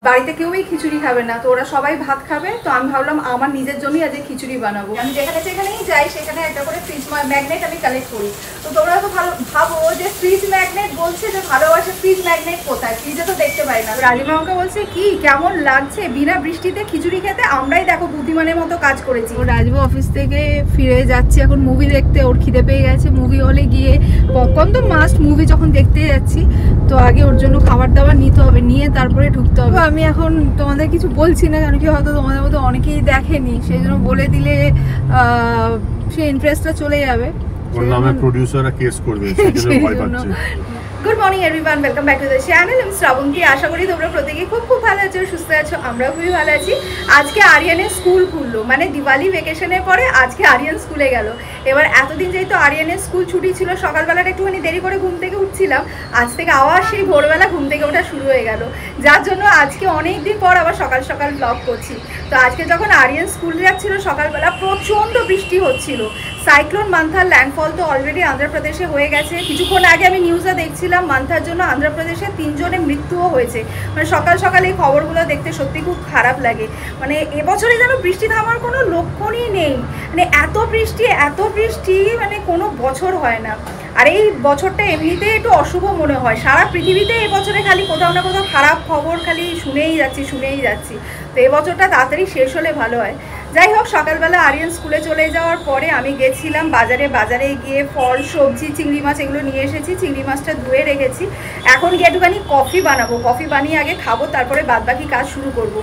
বাড়িতে কেউই খিচুড়ি খাবে না, তো ওরা সবাই ভাত খাবে। তো আমি ভাবলাম আমার নিজের জন্যই আজকে খিচুড়ি বানাবো। আমি যেখানেই যাই সেখানে একটা করে ফ্রিজ ম্যাগনেট আমি কালেক্ট করি। তো তোমরা তো ভাবো যে ফ্রিজ ম্যাগনেট বলছে যে ভালোবাসে, ফ্রিজ ম্যাগনেট কোথায়? ফ্রিজে তো দেখতে পাই না। রালিমা আমাকে বলছে কি কেমন লাগছে বিনা বৃষ্টিতে খিচুড়ি খেতে। আমরাই দেখো বুদ্ধিমানের মতো কাজ করেছি। রাজবু অফিস থেকে ফিরে যাচ্ছি এখন মুভি দেখতে, ওর খিদে পেয়ে গেছে। মুভি হলে গিয়ে পপকর্ন তো মাস্ট, মুভি যখন দেখতে যাচ্ছি তো আগে ওর জন্য খাবার দাবার নিতে হবে, নিয়ে তারপরে ঢুকতে হবে। আমি এখন তোমাদের কিছু বলছি না, কারণ কি হয়তো তোমাদের মধ্যে অনেকেই দেখেনি, সেই জন্য বলে দিলে সেই ইন্টারেস্টটা চলে যাবে। ওর নামে প্রোডিউসাররা কেস করবে, সেই জন্য ভয় পাচ্ছে। Good morning everyone, welcome back to the channel. আমি শ্রাবন্তী। আশা করি তোমরা প্রত্যেকেই খুব ভালো আছো, সুস্থ আছো। আমরাও খুবই ভালো আছি। আজকে আরিয়ানের স্কুল খুললো, মানে দিওয়ালি ভ্যাকেশনের পরে আজকে আরিয়ান স্কুলে গেল। এবার এতদিন যেহেতু আরিয়ানের স্কুল ছুটি ছিল, সকালবেলাটা একটুখানি দেরি করে ঘুম থেকে উঠছিলাম। আজ থেকে আবার সেই ভোরবেলা ঘুম থেকে ওঠা শুরু হয়ে গেল, যার জন্য আজকে অনেক দিন পর আবার সকাল সকাল ব্লগ করছি। তো আজকে যখন আরিয়ান স্কুল যাচ্ছিল সকালবেলা প্রচণ্ড বৃষ্টি হচ্ছিল। সাইক্লোন মান্থার ল্যান্ডফল তো অলরেডি আন্ধ্রপ্রদেশে হয়ে গেছে। কিছুক্ষণ আগে আমি নিউজে দেখছিলাম মান্থার জন্য আন্ধ্রপ্রদেশে 3 জনের মৃত্যুও হয়েছে। মানে সকাল সকাল এই খবরগুলো দেখতে সত্যি খুব খারাপ লাগে। মানে এবছরে যেন বৃষ্টি থামার কোনো লক্ষণই নেই। মানে এত বৃষ্টি মানে কোনো বছর হয় না। আর এই বছরটা এমনিতেই একটু অশুভ মনে হয়। সারা পৃথিবীতে এবছরে খালি কোথাও না কোথাও খারাপ খবর খালি শুনেই যাচ্ছি। তো এবছরটা তাড়াতাড়ি শেষ হলে ভালো হয়। যাই হোক, সকালবেলা আরিয়ান স্কুলে চলে যাওয়ার পরে আমি গেছিলাম বাজারে গিয়ে ফল সবজি চিংড়ি মাছ এগুলো নিয়ে এসেছি। চিংড়ি মাছটা ধুয়ে রেখেছি। এখন গিয়ে একটুখানি কফি বানাবো, কফি বানিয়ে আগে খাবো, তারপরে বাদবাকি কাজ শুরু করব।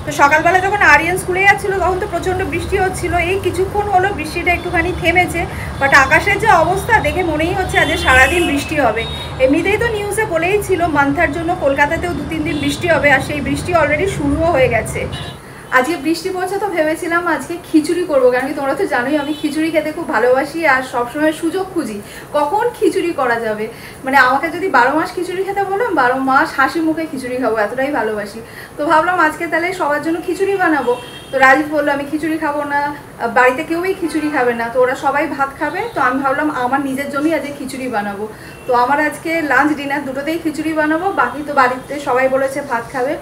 তো সকালবেলা যখন আরিয়ান স্কুলে যাচ্ছিলো তখন তো প্রচণ্ড বৃষ্টি হচ্ছিলো। এই কিছুক্ষণ হলো বৃষ্টিটা একটুখানি থেমেছে, বাট আকাশের যে অবস্থা দেখে মনেই হচ্ছে আজ সারাদিন বৃষ্টি হবে। এমনিতেই তো নিউজে বলেই ছিল মান্থার জন্য কলকাতাতেও 2-3 দিন বৃষ্টি হবে, আর সেই বৃষ্টি অলরেডি শুরুও হয়ে গেছে। আজকে বৃষ্টি পড়ছে তো ভেবেছিলাম আজকে খিচুড়ি করবো, কারণ কি তোমরা তো জানোই আমি খিচুড়ি খেতে খুব ভালোবাসি আর সবসময় সুযোগ খুঁজি কখন খিচুড়ি করা যাবে। মানে আমাকে যদি 12 মাস খিচুড়ি খেতে বলো 12 মাস হাসি মুখে খিচুড়ি খাবো, এতটাই ভালোবাসি। তো ভাবলাম আজকে তাহলে সবার জন্য খিচুড়ি বানাবো। তো রাজীব বললো আমি খিচুড়ি খাবো না, বাড়িতে কেউই খিচুড়ি খাবে না, তো ওরা সবাই ভাত খাবে। তো আমি ভাবলাম আমার নিজের জন্যই আজকে খিচুড়ি বানাবো। তো আমার আজকে লাঞ্চ ডিনার দুটোতেই খিচুড়ি বানাবো, বাকি তো বাড়িতে সবাই বলেছে ভাত খাবে।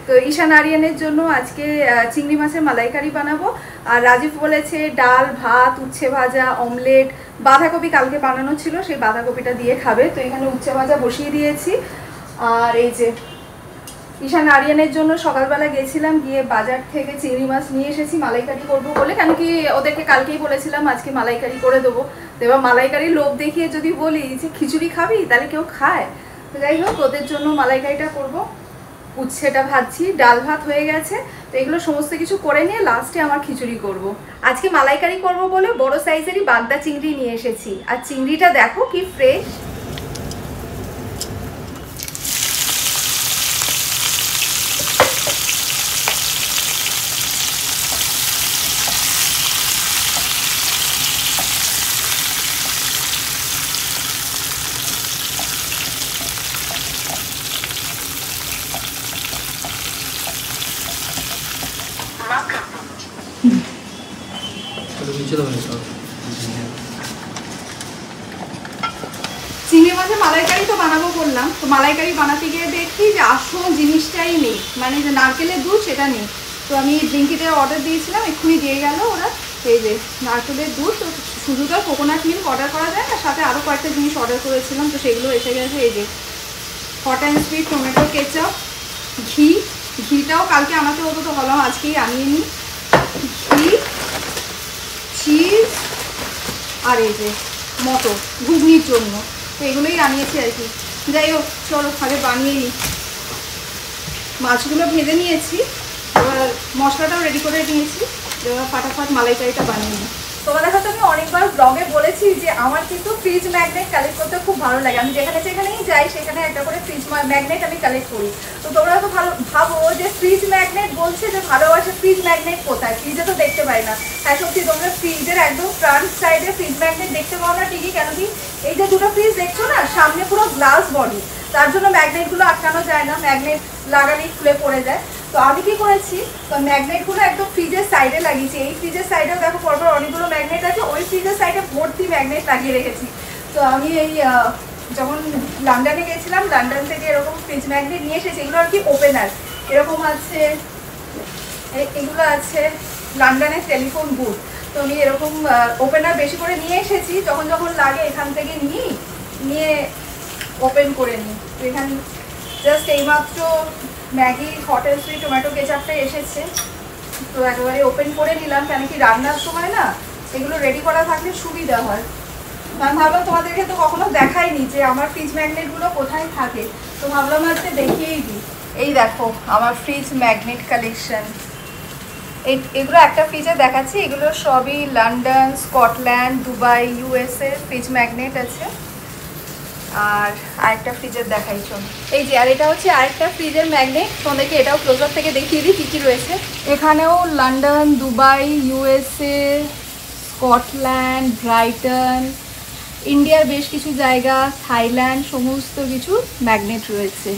তো ঈশান আরিয়ানের জন্য আজকে চিংড়ি মাছের মালাইকারি বানাবো। আর রাজীব বলেছে ডাল ভাত উচ্ছে ভাজা অমলেট, বাঁধাকপি কালকে বানানো ছিল সেই বাঁধাকপিটা দিয়ে খাবে। তো এখানে উচ্ছে ভাজা বসিয়ে দিয়েছি। আর এই যে ঈশান আরিয়ানের জন্য সকালবেলা গেছিলাম, গিয়ে বাজার থেকে চিংড়ি মাছ নিয়ে এসেছি মালাইকারি করবো বলে, কেন কি ওদেরকে কালকেই বলেছিলাম আজকে মালাইকারি করে দেবো। তো এবার মালাইকারির লোভ দেখিয়ে যদি বলি যে খিচুড়ি খাবি তাহলে কেউ খায়। তো যাই হোক ওদের জন্য মালাইকারিটা করবো। উচ্ছেটা ভাজছি, ডাল ভাত হয়ে গেছে। তো এগুলো সমস্ত কিছু করে নিয়ে লাস্টে আমার খিচুড়ি করব। আজকে মালাইকারি করব বলে বড় সাইজেরই বাগদা চিংড়ি নিয়ে এসেছি। আর চিংড়িটা দেখো কি ফ্রেশ। চিংড়ি মাছের মালাইকারি তো বানাবো বললাম, তো মালাইকারি বানাতে গিয়ে দেখি যে আসল জিনিসটাই নেই, মানে যে নারকেলের দুধ সেটা নেই। তো আমি ব্লিঙ্কিটে অর্ডার দিয়েছিলাম, এক্ষুনি দিয়ে গেল ওরা। এই যে নারকেলের দুধ, তো শুধু তো কোকোনাট মিল্ক অর্ডার করা যায় না, সাথে আরও কয়েকটা জিনিস অর্ডার করেছিলাম, তো সেগুলো এসে গেছে। এই যে hot and sweet tomato ketchup, ঘিটাও কালকে আনাতে হতো তো ভাবলাম আজকেই আনিয়ে নিই। ঘি, চিজ আর এই যে মটর ঘুগনির জন্য, তো এগুলোই আনিয়েছি আর কি। যাই হোক চলো আগে বানিয়ে নিই। মাছগুলো ভেজে নিয়েছি, এবার মশলাটাও রেডি করে নিয়েছি, এবার ফাটাফাট মালাইকারিটা বানিয়ে নিই। তোমাদের হয়তো আমি অনেকবার ব্লগে বলেছি যে আমার কিন্তু ফ্রিজ ম্যাগনেট কালেক্ট করতে খুব ভালো লাগে। আমি যেখানেই যাই সেখানে একটা করে ফ্রিজ ম্যাগনেট আমি কালেক্ট করি। তো তোমরা তো ভাবো যে ফ্রিজ ম্যাগনেট বলছে যে ভালোবাসে, ফ্রিজ ম্যাগনেট কোথায়? ফ্রিজে তো দেখতে পাই না। হ্যাঁ সত্যি, তোমরা ফ্রিজের একদম ফ্রন্ট সাইডে ফ্রিজ ম্যাগনেট দেখতে পাও না ঠিকই, কেন কি এই যে দুটো ফ্রিজ দেখছো না সামনে পুরো গ্লাস বডি, তার জন্য ম্যাগনেটগুলো আটকানো যায় না, ম্যাগনেট লাগালেই খুলে পড়ে যায়। তো আমি কি করেছি, তো ম্যাগনেটগুলো একদম ফ্রিজের সাইডে লাগিয়েছি। এই ফ্রিজের সাইডেও দেখো পরপর অনেকগুলো ম্যাগনেট আছে, ওই ফ্রিজের সাইডে ভর্তি ম্যাগনেট লাগিয়ে রেখেছি। তো আমি এই যখন লন্ডনে গেছিলাম, লন্ডন থেকে এরকম ফ্রিজ ম্যাগনেট নিয়ে এসেছি। এগুলো আর কি ওপেনার, এরকম আছে, এগুলো আছে লন্ডনের টেলিফোন বুথ। তো আমি এরকম ওপেনার বেশি করে নিয়ে এসেছি, যখন যখন লাগে এখান থেকে নিয়ে ওপেন করে নিই। তো এখানে জাস্ট এইমাত্র Maggi hot and sweet tomato কেচাপটা এসেছে, তো একেবারে ওপেন করে নিলাম, কেন কি রান্নার সময় না এগুলো রেডি করা থাকলে সুবিধা হয়। আমি ভাবলাম তোমাদেরকে তো কখনো দেখাইনি যে আমার ফ্রিজ ম্যাগনেটগুলো কোথায় থাকে, তো ভাবলাম আজকে দেখিয়েই দিই। এই দেখো আমার ফ্রিজ ম্যাগনেট কালেকশন। এগুলো একটা ফ্রিজে দেখাচ্ছি, এগুলো সবই London, Scotland, Dubai, USA fridge magnet আছে। আর আরেকটা ফ্রিজের দেখাই চল, এই যে, আর এটা হচ্ছে আরেকটা ফ্রিজের ম্যাগনেট। তোমাদেরকে এটাও ক্লোজআপ থেকে দেখিয়ে দিই কী কী রয়েছে। এখানেও London, Dubai, USA, Scotland, Brighton, ইন্ডিয়ার বেশ কিছু জায়গা, থাইল্যান্ড, সমস্ত কিছু ম্যাগনেট রয়েছে।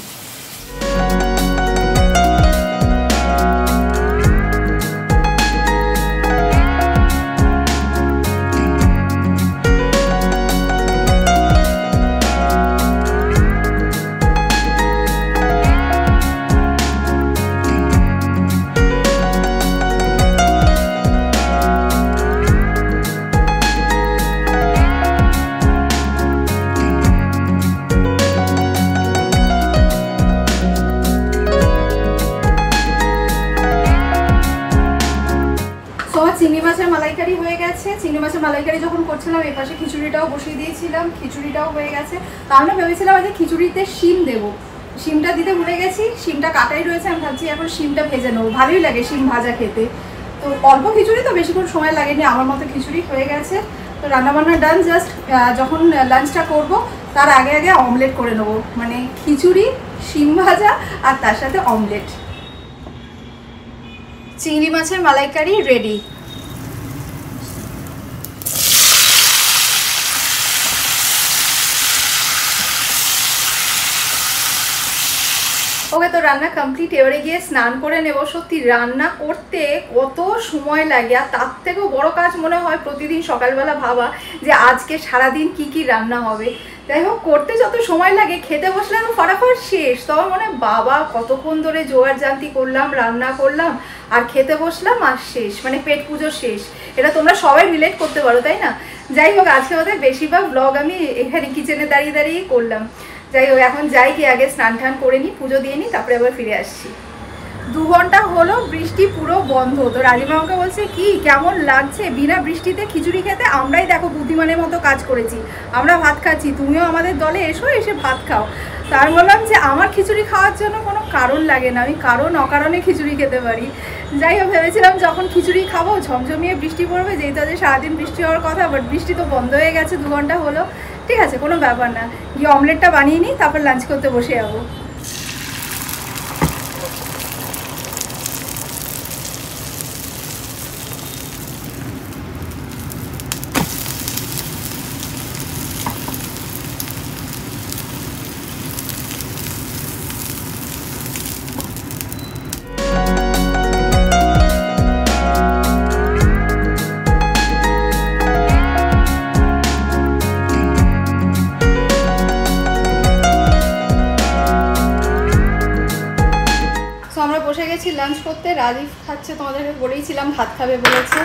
চিংড়ি মাছের মালাইকারি হয়ে গেছে। চিংড়ি মাছের মালাইকারি যখন করছিলাম এই পাশে খিচুড়িটাও বসিয়ে দিয়েছিলাম, খিচুড়িটাও হয়ে গেছে। তার মানে ভেবেছিলাম আজকে খিচুড়িতে শিম দেবো, শিমটা দিতে ভুলে গেছি, শিমটা কাটাই রয়েছে। আমি ভাবছি এখন শিমটা ভেজে নেবো, ভালোই লাগে শিম ভাজা খেতে। তো অল্প খিচুড়ি তো বেশিক্ষণ সময় লাগেনি, আমার মতো খিচুড়ি হয়ে গেছে। তো রান্নাবান্না ডান, জাস্ট যখন লাঞ্চটা করব তার আগে আগে অমলেট করে নেবো, মানে খিচুড়ি, শিম ভাজা আর তার সাথে অমলেট। চিংড়ি মাছের মালাইকারি রেডি। ওকে, তো রান্না কমপ্লিট, এবারে গিয়ে স্নান করে নেব। সত্যি রান্না করতে কত সময় লাগে, আর তার থেকেও বড় কাজ মনে হয় প্রতিদিন সকালবেলা ভাবা যে আজকে সারাদিন কি কি রান্না হবে। যাই হোক, করতে যত সময় লাগে খেতে বসলে তো ফটাফট শেষ। তখন মনে বাবা কতক্ষণ ধরে জোয়ার জান্তি করলাম, রান্না করলাম, আর খেতে বসলাম আর শেষ, মানে পেট পুজো শেষ। এটা তোমরা সবাই রিলেট করতে পারো, তাই না? যাই হোক, আজকে ওদের বেশিরভাগ ব্লগ আমি এখানে কিচেনে দাঁড়িয়ে দাঁড়িয়েই করলাম। যাই হোক, এখন যাই, কি আগে স্নান টান করে নিই, পুজো দিয়ে নিই, তারপরে আবার ফিরে আসছি। 2 ঘন্টা হলো বৃষ্টি পুরো বন্ধ। তো রাজিমা আমাকে বলছে কি কেমন লাগছে বিনা বৃষ্টিতে খিচুড়ি খেতে। আমরাই দেখো বুদ্ধিমানের মতো কাজ করেছি, আমরা ভাত খাচ্ছি, তুমিও আমাদের দলে এসো, এসে ভাত খাও। তার বললাম যে আমার খিচুড়ি খাওয়ার জন্য কোনো কারণ লাগে না, আমি কারণ অকারণে খিচুড়ি খেতে পারি। যাই হোক, ভেবেছিলাম যখন খিচুড়ি খাবো ঝমঝমিয়ে বৃষ্টি পড়বে, যেহেতু আজ সারাদিন বৃষ্টি হওয়ার কথা, বাট বৃষ্টি তো বন্ধ হয়ে গেছে, 2 ঘন্টা হলো। ঠিক আছে, কোনো ব্যাপার না, গিয়ে অমলেটটা বানিয়ে নিই, তারপর লাঞ্চ করতে বসে যাবো। বসে গেছি লাঞ্চ করতে। রাজীব খাচ্ছে, তোমাদেরকে বলেইছিলাম ভাত খাবে বলেছে।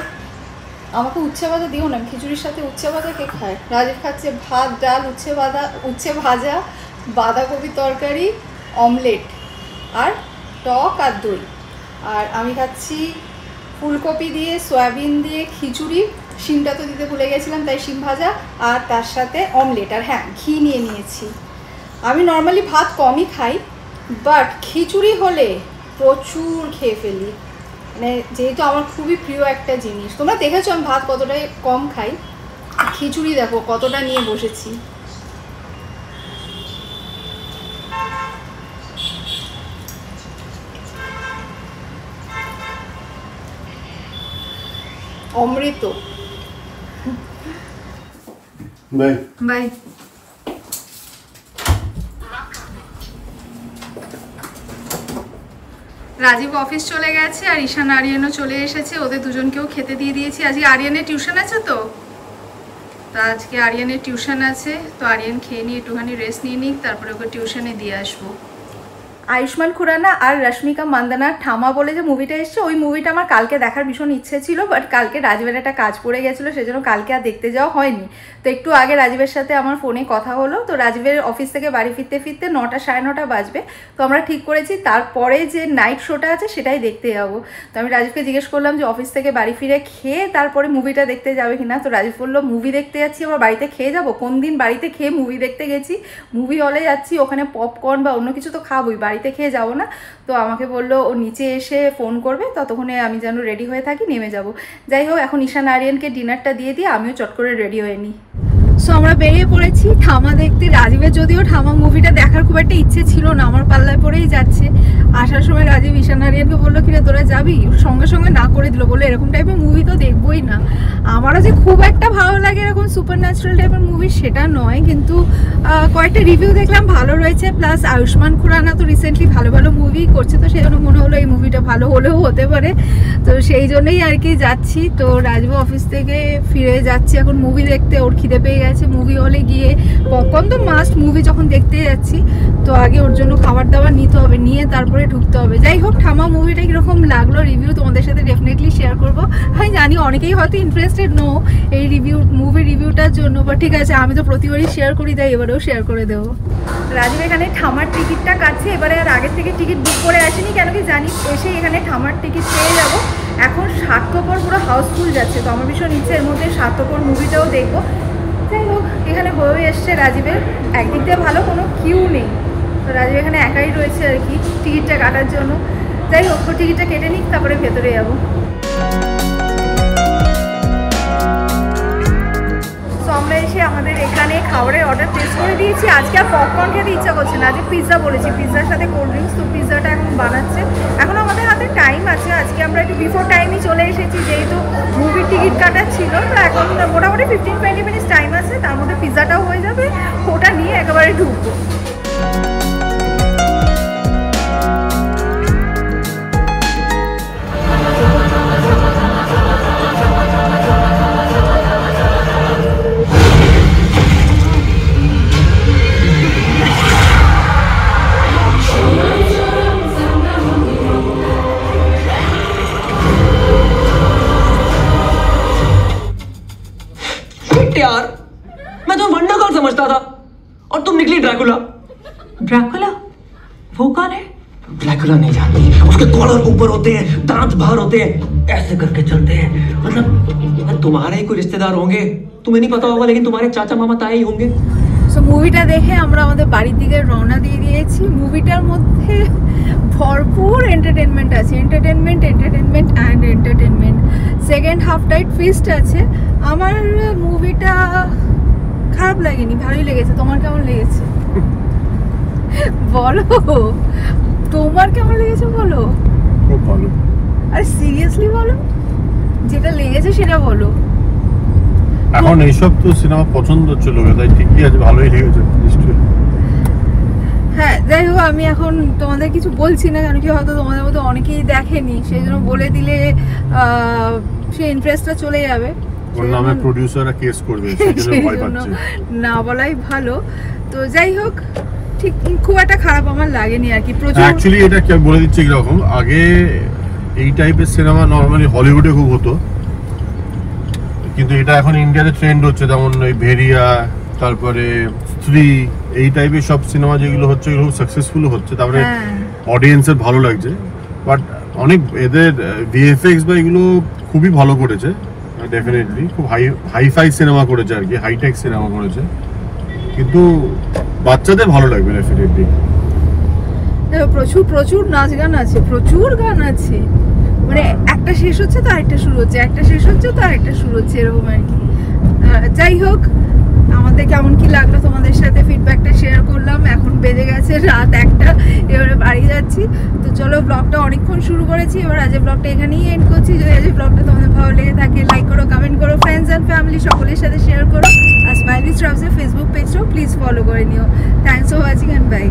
আমাকে উচ্ছে ভাজা দিও না, খিচুড়ির সাথে উচ্ছে ভাজা কে খায়? রাজীব খাচ্ছে ভাত, ডাল, উচ্ছে ভাজা, বাঁধাকপি তরকারি, অমলেট আর টক আর দই। আর আমি খাচ্ছি ফুলকপি দিয়ে, সয়াবিন দিয়ে খিচুড়ি, শিমটা তো দিতে ভুলে গেছিলাম, তাই শিম ভাজা আর তার সাথে অমলেট। আর হ্যাঁ, ঘি নিয়ে নিয়েছি। আমি নর্মালি ভাত কমই খাই, বাট খিচুড়ি হলে প্রচুর খেয়ে ফেলি, মানে যেহেতু আমার খুবই প্রিয় একটা জিনিস। তোমরা দেখেছো আমি ভাত কতটা কম খাই, খিচুড়ি দেখো কতটা নিয়ে বসেছি। অমৃত। Bye bye. রাজীব অফিস চলে গেছে আর ঈশান আরিয়ানও চলে এসেছে, ওদের দুজনকেও খেতে দিয়ে দিয়েছি। আজকে আরিয়ানের টিউশন আছে, তো আজকে আরিয়ানের টিউশন আছে, তো আরিয়ান খেয়ে নিয়ে একটুখানি রেস্ট নিয়ে নিই, তারপরে ওকে টিউশনে দিয়ে আসবো। আয়ুষ্মান খুরানা আর রশ্মিকা মান্দানা ঠামা বলে যে মুভিটা এসছে, ওই মুভিটা আমার কালকে দেখার ভীষণ ইচ্ছে ছিল, বাট কালকে রাজীবের একটা কাজ পড়ে গেছিলো, সেজন্য কালকে আর দেখতে যাওয়া হয়নি। তো একটু আগে রাজীবের সাথে আমার ফোনে কথা হলো, তো রাজীবের অফিস থেকে বাড়ি ফিরতে ফিরতে 9টা সাড়ে 9টা বাজবে। তো আমরা ঠিক করেছি তারপরে যে নাইট শোটা আছে সেটাই দেখতে যাবো। তো আমি রাজীবকে জিজ্ঞেস করলাম যে অফিস থেকে বাড়ি ফিরে খেয়ে তারপরে মুভিটা দেখতে যাবে কিনা। তো রাজীব বললো মুভি দেখতে যাচ্ছি আবার বাড়িতে খেয়ে যাবো? কোন দিন বাড়িতে খেয়ে মুভি দেখতে গেছি? মুভি হলে যাচ্ছি, ওখানে পপকর্ন বা অন্য কিছু তো খাবোই, বাড়িতে খেয়ে যাবো না। তো আমাকে বললো ও নিচে এসে ফোন করবে, ততক্ষণে আমি যেন রেডি হয়ে থাকি, নেমে যাব। যাই হোক, এখন ঈশান আরিয়ানকে ডিনারটা দিয়ে আমিও চট করে রেডি হয়ে নিই। সো আমরা বেরিয়ে পড়েছি ঠামা দেখতে। রাজীবের যদিও ঠামা মুভিটা দেখার খুব একটা ইচ্ছে ছিল না, আমার পাল্লায় পড়েই যাচ্ছে। আসার সময় রাজীব ঈশান আরিয়ানকে বললো কিরে তোরা যাবি, সঙ্গে সঙ্গে না করে দিল, বললো এরকম টাইপের মুভি তো দেখবোই না। আমারও যে খুব একটা ভালো লাগে এরকম সুপার ন্যাচারাল টাইপের মুভি সেটা নয়, কিন্তু কয়েকটা রিভিউ দেখলাম ভালো রয়েছে, প্লাস আয়ুষ্মান খুরানা তো রিসেন্টলি ভালো ভালো মুভি করছে, তো সেই জন্য মনে হলো এই মুভিটা ভালো হলেও হতে পারে। তো সেই জন্যই আর কি যাচ্ছি। তো রাজীব অফিস থেকে ফিরে যাচ্ছি এখন মুভি দেখতে, ওর খিদে পেয়ে গেছে। মুভি হলে গিয়ে পপকর্ন তো মাস্ট, মুভি যখন দেখতে যাচ্ছি তো আগে ওর জন্য খাবার দাবার নিতে হবে, নিয়ে তারপরে ঢুকতে হবে। যাই হোক, ঠামা মুভিটা কীরকম লাগলো রিভিউ তোমাদের সাথে ডেফিনেটলি শেয়ার করবো। আমি জানি অনেকেই হয়তো ইন্টারেস্টেড নো এই মুভি রিভিউটার জন্য, বা ঠিক আছে আমি তো প্রতিবারই শেয়ার করি, তাই এবারেও শেয়ার করে দেবো। রাজীব এখানে ঠামার টিকিটটা কাটছে, এবারে আর আগের থেকে টিকিট বুক করে আসেনি, কেন কি জানি এসে এখানে ঠামার টিকিট পেয়ে যাবো। এখন স্বার্থপর পুরো হাউসফুল যাচ্ছে, তো আমার ভীষণ ইচ্ছে এর মধ্যে স্বার্থপর মুভিটাও দেখবো। যাই হোক, এখানে হয়ে এসছে রাজীবের, একদিক দিয়ে ভালো, কোনো কিউ নেই। তো রাজীব এখানে একাই রয়েছে আর কি টিকিটটা কাটার জন্য। যাই হোক, টিকিটটা কেটে নিক, তারপরে ভেতরে যাবো। তো আমরা এসে আমাদের এখানে খাবারের অর্ডার প্লেস করে দিয়েছি। আজকে আর পপকর্ন খেতে ইচ্ছা করছে না, আজকে পিৎজা বলেছি, পিৎজার সাথে কোল্ড ড্রিঙ্কস। তো পিৎজাটা এখন বানাচ্ছে, এখন আমাদের হাতে টাইম আছে। আজকে আমরা একটু বিফোর টাইমই চলে এসেছি, যেহেতু মুভির টিকিট কাটার ছিল। তো এখন মোটামুটি 15-20 মিনিটস টাইম আছে, তার মধ্যে পিৎজাটাও হয়ে যাবে, ওটা নিয়ে একেবারে ঢুকবো। यार मैं तो वंडर गर्ल समझता था और तुम निकली ड्रैकुला। ड्रैकुला? वो कौन है? ड्रैकुला नहीं जानती, उसके कॉलर ऊपर होते हैं, दांत बाहर होते हैं, ऐसे करके चलते हैं। मतलब तुम्हारे ही कोई रिश्तेदार होंगे, तुम्हें नहीं पता होगा, लेकिन तुम्हारे चाचा मामा ताए ही होंगे। সো মুভিটা দেখে আমরা আমাদের বাড়ির দিকে রওনা দিয়ে দিয়েছি। মুভিটার মধ্যে ভরপুর এন্টারটেনমেন্ট আছে, এন্টারটেনমেন্ট অ্যান্ড এন্টারটেনমেন্ট। সেকেন্ড হাফটাই টুইস্ট আছে। আমার মুভিটা খারাপ লাগেনি, ভালোই লেগেছে। তোমার কেমন লেগেছে বলো, তোমার কেমন লেগেছে বলো। খুব ভালো। আরে সিরিয়াসলি বলো, যেটা লেগেছে সেটা বলো। এখন এইসব তো সিনেমা পছন্দ হচ্ছে লোকে, তাই ঠিকই আছে, ভালোই লেগেছে নিশ্চয়ই। হ্যাঁ, যাই হোক, আমি এখন তোমাদের কিছু বলছি না, কারণ কি হয়তো তোমাদের মধ্যে অনেকেই দেখেনি, সেই জন্য বলে দিলে সেই ইন্টারেস্টটা চলে যাবে। ওর নামে প্রোডিউসাররা কেস করবে, সেজন্য ভয় পাচ্ছে। না বলাই ভালো। তো যাই হোক, ঠিক খুব একটা খারাপ আমার লাগেনি আর কি। প্রচুর অ্যাকচুয়ালি এটা কি বলে দিচ্ছে এরকম, আগে এই টাইপের সিনেমা নরমালি হলিউডে খুব হতো, কিন্তু এটা এখন ইন্ডিয়াতে ট্রেন্ড হচ্ছে। যেমন ওই ভেরিয়া, তারপরে স্ত্রী, এই টাইপের সব সিনেমা যেগুলো হচ্ছে এগুলো খুব সাকসেসফুল হচ্ছে, তারপরে অডিয়েন্সের ভালো লাগছে। বাট অনেক এদের ভিএফএক্স বা এগুলো খুবই ভালো করেছে, ডেফিনেটলি খুব হাইফাই সিনেমা করেছে আর কি, হাইটেক সিনেমা করেছে, কিন্তু বাচ্চাদের ভালো লাগবে ডেফিনেটলি। প্রচুর প্রচুর নাচ গান আছে, প্রচুর গান আছে, মানে একটা শেষ হচ্ছে তো আরেকটা শুরু হচ্ছে, একটা শেষ হচ্ছে তো আরেকটা শুরু হচ্ছে, এরকম আর কি। যাই হোক, আমাদের কেমন কি লাগলো তোমাদের সাথে ফিডব্যাকটা শেয়ার করলাম। এখন বেজে গেছে রাত 1টা, এবারে বাড়ি যাচ্ছি। তো চলো, ব্লগটা অনেকক্ষণ শুরু করেছি, এবার আজ ব্লগটা এখানেই এন্ড করছি। যদি আজ ব্লগটা তোমাদের ভালো লেগে থাকে, লাইক করো, কমেন্ট করো, ফ্রেন্ডস অ্যান্ড ফ্যামিলি সকলের সাথে শেয়ার করো, আর স্মাইলি স্ট্রাবসের ফেসবুক পেজটাও প্লিজ ফলো করে নিও। Thanks for watching and by.